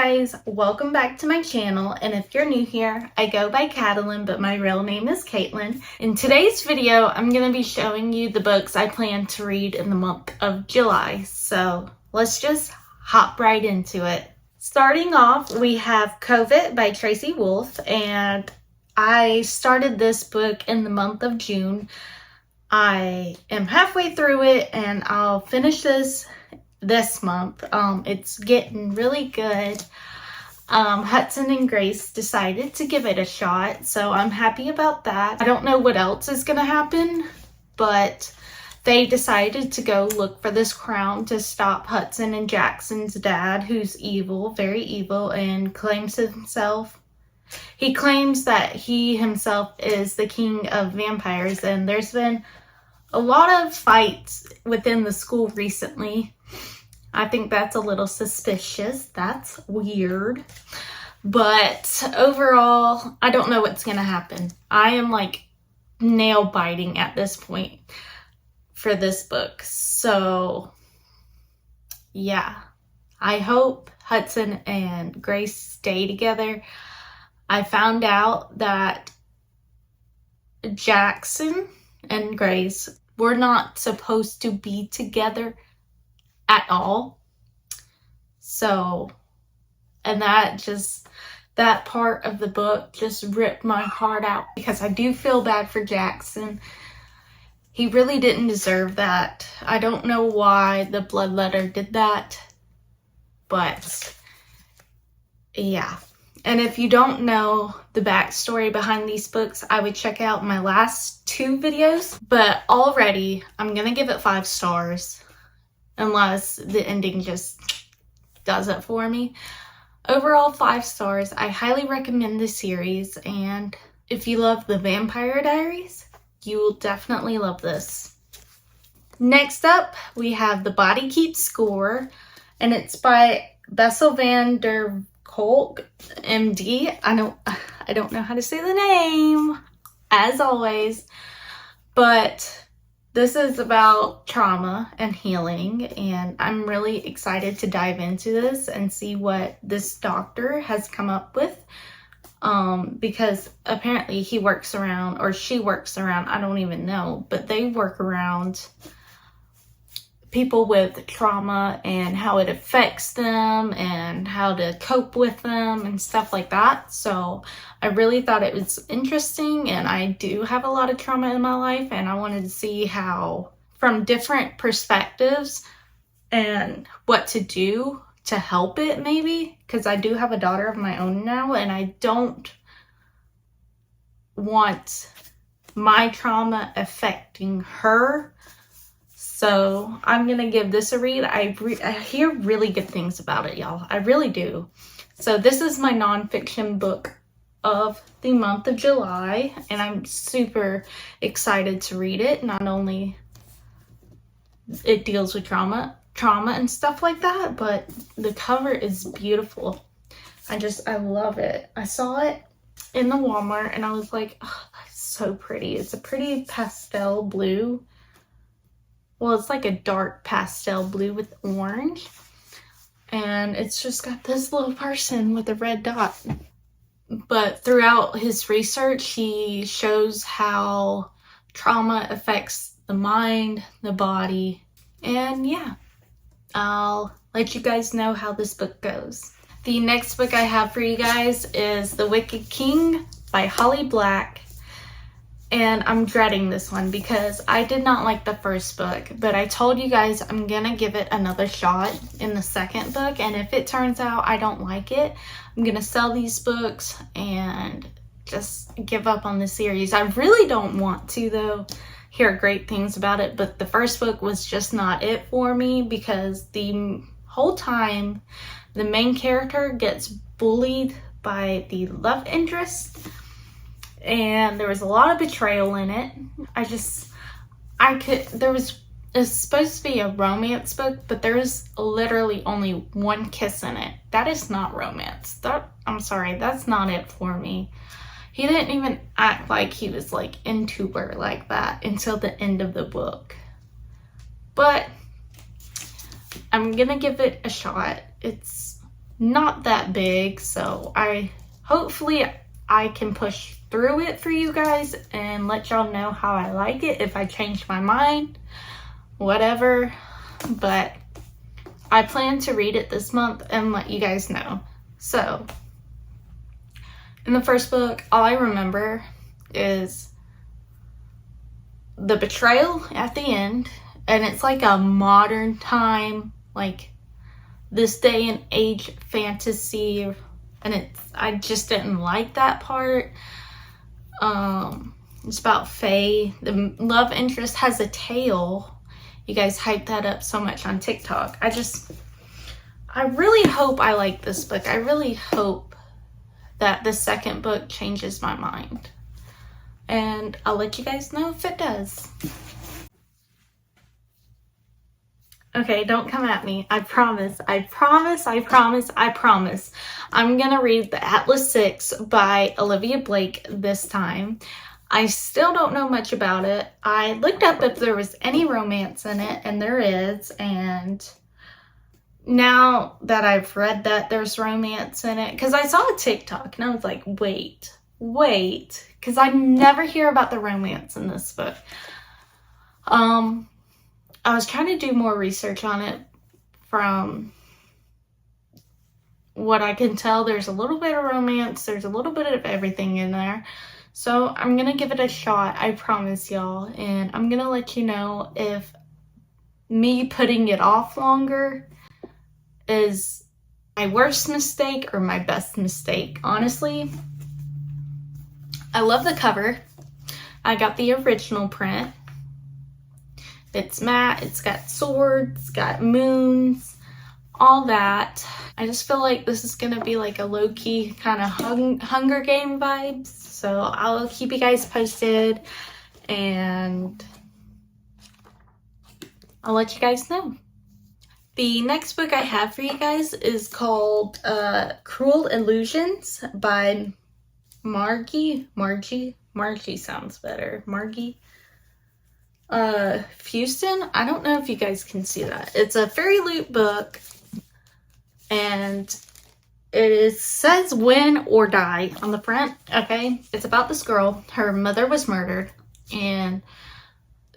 guys, welcome back to my channel, and if you're new here, I go by Catalin, but my real name is Caitlin. In today's video, I'm going to be showing you the books I plan to read in the month of July, so let's just hop right into it. Starting off, we have COVID by Tracy Wolff, and I started this book in the month of June. I am halfway through it, and I'll finish this month. It's getting really good. Hudson and Grace decided to give it a shot, so I'm happy about that. I don't know what else is gonna happen, but they decided to go look for this crown to stop Hudson and Jackson's dad, who's evil, very evil, and he claims that he himself is the king of vampires, and there's been a lot of fights within the school recently. I think that's a little suspicious. That's weird. But overall, I don't know what's going to happen. I am like nail biting at this point for this book. So yeah, I hope Hudson and Grace stay together. I found out that Jackson and Grace were not supposed to be together at all. So, and that part of the book just ripped my heart out because I do feel bad for Jackson. He really didn't deserve that. I don't know why the bloodletter did that, but yeah. And if you don't know the backstory behind these books, I would check out my last 2 videos. But already, I'm going to give it 5 stars. Unless the ending just does it for me. Overall, 5 stars. I highly recommend this series. And if you love the Vampire Diaries, you will definitely love this. Next up, we have The Body Keeps Score. And it's by Bessel van der Kolk, MD. I don't know how to say the name, as always, but this is about trauma and healing, and I'm really excited to dive into this and see what this doctor has come up with, because apparently he works around, or she works around, I don't even know, but they work around people with trauma and how it affects them and how to cope with them and stuff like that. So I really thought it was interesting, and I do have a lot of trauma in my life, and I wanted to see how, from different perspectives, and what to do to help it, maybe, because I do have a daughter of my own now, and I don't want my trauma affecting her. So I'm going to give this a read. I hear really good things about it, y'all. I really do. So this is my nonfiction book of the month of July, and I'm super excited to read it. Not only it deals with trauma and stuff like that, but the cover is beautiful. I love it. I saw it in the Walmart, and I was like, oh, that's so pretty. It's a pretty pastel blue. Well, it's like a dark pastel blue with orange. And it's just got this little person with a red dot. But throughout his research, he shows how trauma affects the mind, the body. And yeah, I'll let you guys know how this book goes. The next book I have for you guys is The Wicked King by Holly Black. And I'm dreading this one because I did not like the first book, but I told you guys I'm gonna give it another shot in the second book, and if it turns out I don't like it, I'm gonna sell these books and just give up on the series. I really don't want to, though, hear great things about it, but the first book was just not it for me because the whole time the main character gets bullied by the love interest. And there was a lot of betrayal in it. It's supposed to be a romance book, but there is literally only one kiss in it. That is not romance. I'm sorry, that's not it for me. He didn't even act like he was like into her like that until the end of the book. But I'm gonna give it a shot. It's not that big, so hopefully I can push through it for you guys and let y'all know how I like it, if I change my mind, whatever. But I plan to read it this month and let you guys know. So in the first book, all I remember is the betrayal at the end, and it's like a modern time, like this day and age fantasy, and I just didn't like that part. It's about Faye. The love interest has a tail. You guys hype that up so much on TikTok. I really hope I like this book. I really hope that the second book changes my mind. And I'll let you guys know if it does. Okay, don't come at me. I promise. I promise. I promise. I promise. I'm gonna read The Atlas Six by Olivia Blake this time. I still don't know much about it. I looked up if there was any romance in it, and there is. And now that I've read that there's romance in it, because I saw a TikTok and I was like, wait, because I never hear about the romance in this book. I was trying to do more research on it. From what I can tell, there's a little bit of romance, there's a little bit of everything in there. So I'm gonna give it a shot, I promise y'all, and I'm gonna let you know if me putting it off longer is my worst mistake or my best mistake. Honestly, I love the cover. I got the original print. It's matte, it's got swords, it's got moons, all that. I just feel like this is gonna be like a low-key kind of Hunger Game vibes. So I'll keep you guys posted and I'll let you guys know. The next book I have for you guys is called Cruel Illusions by Margie sounds better. Margie Fuston. I don't know if you guys can see that. It's a fairy loot book, and it says win or die on the front. Okay, it's about this girl. Her mother was murdered, and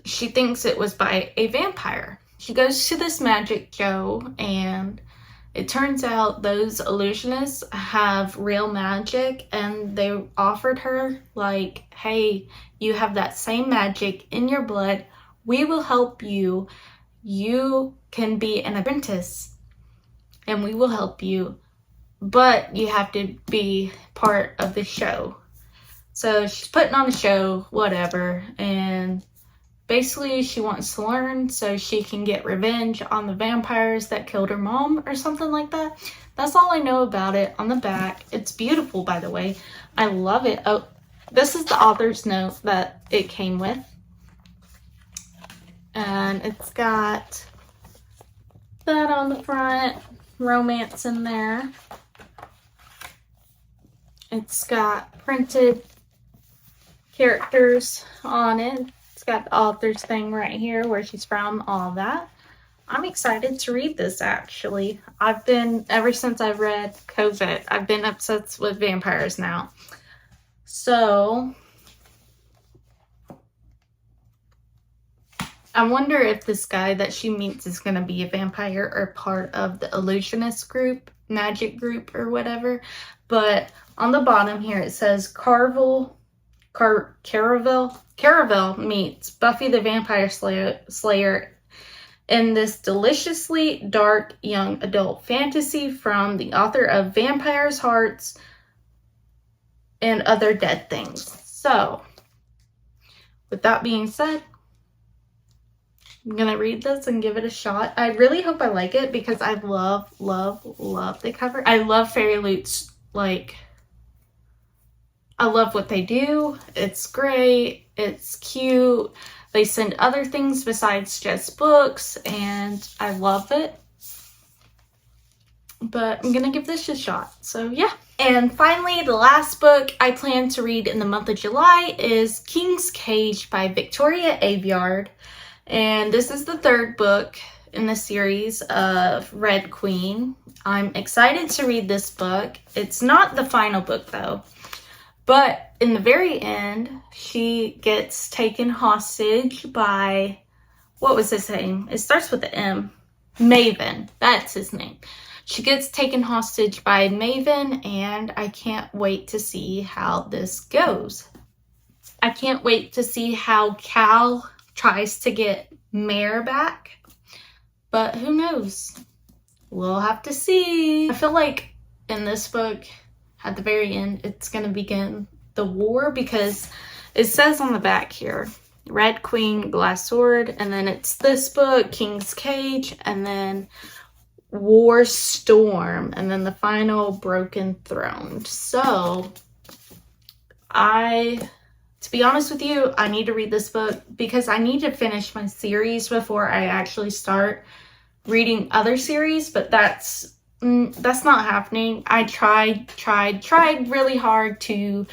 she thinks it was by a vampire. She goes to this magic show, and it turns out those illusionists have real magic, and they offered her, like, hey, you have that same magic in your blood. We will help you. You can be an apprentice, and we will help you. But you have to be part of the show. So she's putting on a show, whatever, and basically she wants to learn so she can get revenge on the vampires that killed her mom or something like that. That's all I know about it. On the back, it's beautiful, by the way. I love it. Oh, this is the author's note that it came with. And it's got that on the front, romance in there. It's got printed characters on it. It's got the author's thing right here, where she's from, all that. I'm excited to read this, actually. Ever since I read COVID, I've been obsessed with vampires now. So I wonder if this guy that she meets is going to be a vampire or part of the illusionist group, magic group or whatever. But on the bottom here it says Caravel meets Buffy the Vampire Slayer in this deliciously dark young adult fantasy from the author of Vampire's Hearts and Other Dead Things. So, with that being said, I'm gonna read this and give it a shot. I really hope I like it because I love the cover. I love Fairy Loots. Like, I love what they do. It's great. It's cute. They send other things besides just books, and I love it. But I'm gonna give this a shot. So yeah. And finally, the last book I plan to read in the month of July is King's Cage by Victoria Aveyard. And this is the third book in the series of Red Queen. I'm excited to read this book. It's not the final book though, but in the very end, she gets taken hostage by, what was his name? It starts with the M. Maven, that's his name. She gets taken hostage by Maven, and I can't wait to see how this goes. I can't wait to see how Cal tries to get Mare back, but who knows? We'll have to see. I feel like in this book, at the very end, it's going to begin the war, because it says on the back here, Red Queen, Glass Sword, and then it's this book, King's Cage, and then War Storm, and then the final Broken Throne. So, to be honest with you, I need to read this book because I need to finish my series before I actually start reading other series, but that's not happening. I tried really hard to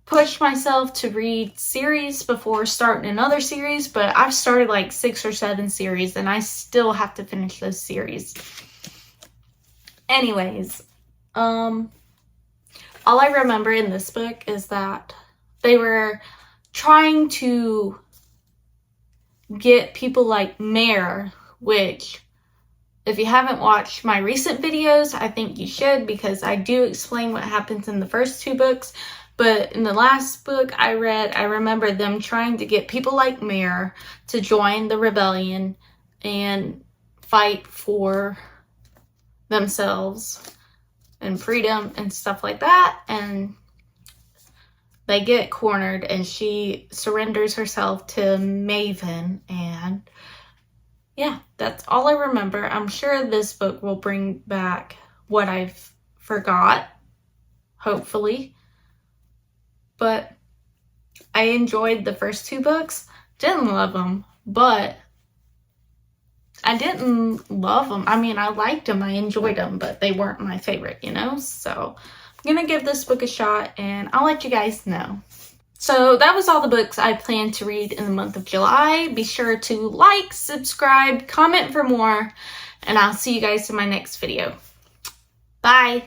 push myself to read series before starting another series, but I've started like 6 or 7 series and I still have to finish those series. Anyways, all I remember in this book is that they were trying to get people like Mare, which, if you haven't watched my recent videos, I think you should, because I do explain what happens in the first 2 books. But in the last book I read, I remember them trying to get people like Mare to join the rebellion and fight for themselves and freedom and stuff like that. And they get cornered and she surrenders herself to Maven. And yeah, that's all I remember. I'm sure this book will bring back what I've forgot, hopefully. But I enjoyed the first 2 books. Didn't love them, but I didn't love them. I mean, I liked them, I enjoyed them, but they weren't my favorite, you know? So I'm gonna give this book a shot and I'll let you guys know. So that was all the books I plan to read in the month of July. Be sure to like, subscribe, comment for more, and I'll see you guys in my next video. Bye!